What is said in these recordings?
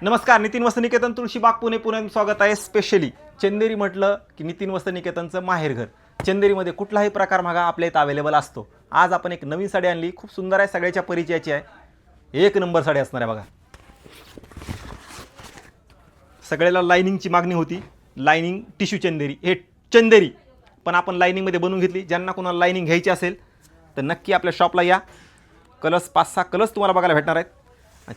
नमस्कार. नितीन वस्त्र निकेतन तुळशीबाग पुणे पुण्यात स्वागत आहे. स्पेशली चंदेरी म्हटलं की नितीन वस्त्र निकेतनचं माहेरघर. चंदेरीमध्ये कुठलाही प्रकार मागा आपल्या इथं अवेलेबल असतो. आज आपण एक नवीन साडी आणली, खूप सुंदर आहे, सगळ्याच्या परिचयाची आहे, एक नंबर साडी असणार आहे बघा. सगळ्याला लाइनिंगची मागणी होती, लाइनिंग टिश्यू चंदेरी. हे चंदेरी पण आपण लाइनिंगमध्ये बनवून घेतली. ज्यांना कोणाला लाइनिंग घ्यायची असेल तर नक्की आपल्या शॉपला या. कलर्स 5-6 कलर्स तुम्हाला बघायला भेटणार आहेत.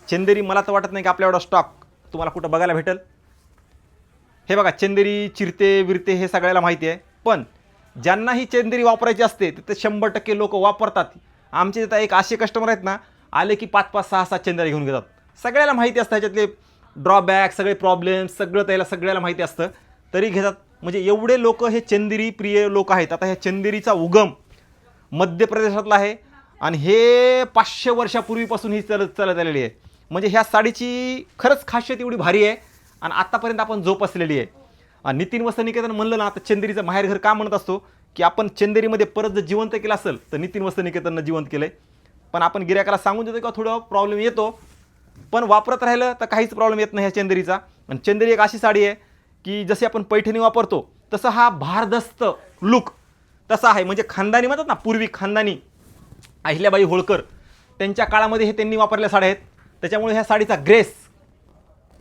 चंदेरी मला तर वाटत नाही की आपल्या एवढा स्टॉक तुम्हाला कुठं बघायला भेटेल. हे बघा, चंदेरी चिरते विरते हे सगळ्याला माहिती आहे, पण ज्यांना ही चंदेरी वापरायची असते ते 100% लोक वापरतात. आमचे इथं एक असे कस्टमर आहेत ना, आले की 5-5, 6-6 चंदेरी घेऊन घेतात. सगळ्याला माहिती असतं ह्याच्यातले ड्रॉबॅक, सगळे प्रॉब्लेम्स, सगळं त्याला सगळ्याला माहिती असतं, तरी घेतात. म्हणजे एवढे लोक हे चंदेरी प्रिय लोक आहेत. आता ह्या चंदेरीचा उगम मध्य प्रदेशातला आहे आणि हे 500 वर्षापूर्वीपासून ही चालत आलेली आहे. म्हणजे ह्या साडीची खरंच खासियत एवढी भारी आहे आणि आत्तापर्यंत आपण जोपासलेली आहे. नितीन वस्त्र निकेतन म्हणलं ना, आता चंदेरीचं माहेरघर का म्हणत असतो की आपण चंदेरीमध्ये परत जर जिवंत केलं असेल तर नितीन वस्त्र निकेतननं जिवंत केलं आहे. पण आपण गिऱ्हाईकाला सांगून देतो का थोडं प्रॉब्लेम येतो, पण वापरत राहिलं तर काहीच प्रॉब्लेम येत नाही ह्या चंदेरीचा. आणि चंदेरी एक अशी साडी आहे की जशी आपण पैठणी वापरतो तसं हा भारदस्त लुक तसा आहे. म्हणजे खानदानी म्हणतात ना, पूर्वी खानदानी अहिल्याबाई होळकर त्यांच्या काळामध्ये हे त्यांनी वापरलेल्या साड्या आहेत. त्याच्यामुळे ह्या साडीचा ग्रेस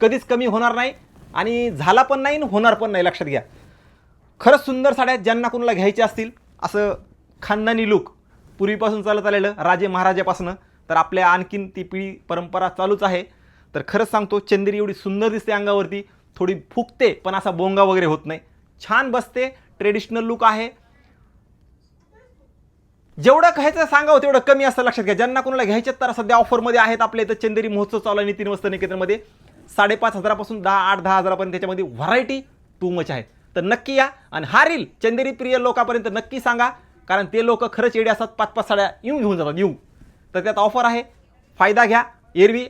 कधीच कमी होणार नाही आणि झाला पण नाही, होणार पण नाही, लक्षात घ्या. खरंच सुंदर साड्या आहेत. ज्यांना कोणाला घ्यायचे असतील असं खानदानी लुक पूर्वीपासून चालत आलेलं राजे महाराजापासून, तर आपल्या आणखीन ती पिढी परंपरा चालूच आहे. तर खरंच सांगतो, चंदेरी एवढी सुंदर दिसते अंगावरती, थोडी फुगते पण असा बोंगा वगैरे होत नाही, छान बसते, ट्रेडिशनल लुक आहे. जेवढं घ्यायचं सांगावं तेवढं कमी असतं, लक्षात घ्या. ज्यांना कोणाला घ्यायचे तर सध्या ऑफरमध्ये आहेत. आपल्या इथं चंदेरी महोत्सव चालू आहे नितीन वस्त्र निकेतनमध्ये. 5,500 पासून 8-10 हजारापर्यंत त्याच्यामध्ये व्हरायटी टू मच आहे. तर नक्की या आणि हा रील चंदेरी प्रिय लोकांपर्यंत नक्की सांगा, कारण ते लोक खरंच येडे असतात, 5-5 साड्या घेऊन जातात. तर त्यात ऑफर आहे, फायदा घ्या. एरवी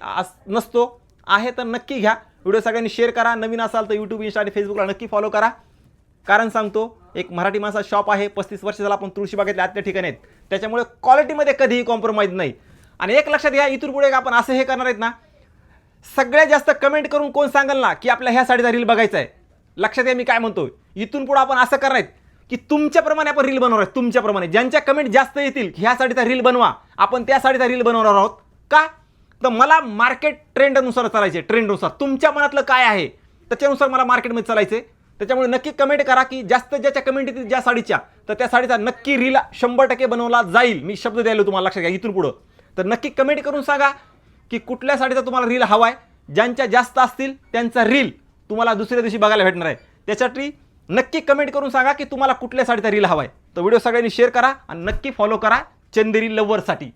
नसतो, आहे तर नक्की घ्या. व्हिडिओ सगळ्यांनी शेअर करा. नवीन असाल तर यूट्यूब, इंस्टा आणि फेसबुकला नक्की फॉलो करा. कारण सांगतो, एक मराठी माणसा शॉप आहे, 35 वर्ष झाला आपण तुळशीबागेतल्या आतल्या ठिकाणी आहेत, त्याच्यामुळे क्वालिटीमध्ये कधीही कॉम्प्रोमाइज नाही. आणि एक लक्षात घ्या, इथून पुढे आपण असं हे करणार आहेत ना, सगळ्यात जास्त कमेंट करून कोण सांगेल ना की आपल्या ह्या साडीचा रील बघायचा आहे, लक्षात घ्या मी काय म्हणतोय. इथून पुढे आपण असं करणार आहेत की तुमच्याप्रमाणे आपण रील बनवणार आहेत. तुमच्याप्रमाणे ज्यांच्या कमेंट जास्त येतील ह्या साडीचा रील बनवा, आपण त्या साडीचा रील बनवणार आहोत. का तर मला मार्केट ट्रेंडनुसार चालायचे, ट्रेंडनुसार तुमच्या मनातलं काय आहे त्याच्यानुसार मला मार्केटमध्ये चालायचे. त्याच्यामुळे नक्की कमेंट करा की जास्त ज्याच्या कमेंट येतील ज्या साडीच्या, तर त्या साडीचा नक्की रील 100% बनवला जाईल. मी शब्द द्यायला तुम्हाला, लक्षात घ्या. इथून पुढं तर नक्की कमेंट करून सांगा की कुठल्या साडीचा तुम्हाला रील हवा आहे. ज्यांच्या जास्त असतील त्यांचा रील तुम्हाला दुसऱ्या दिवशी बघायला भेटणार आहे. त्यासाठी नक्की कमेंट करून सांगा की तुम्हाला कुठल्या साडीचा रील हवा आहे. तर व्हिडिओ सगळ्यांनी शेअर करा आणि नक्की फॉलो करा चंदेरी लव्हरसाठी.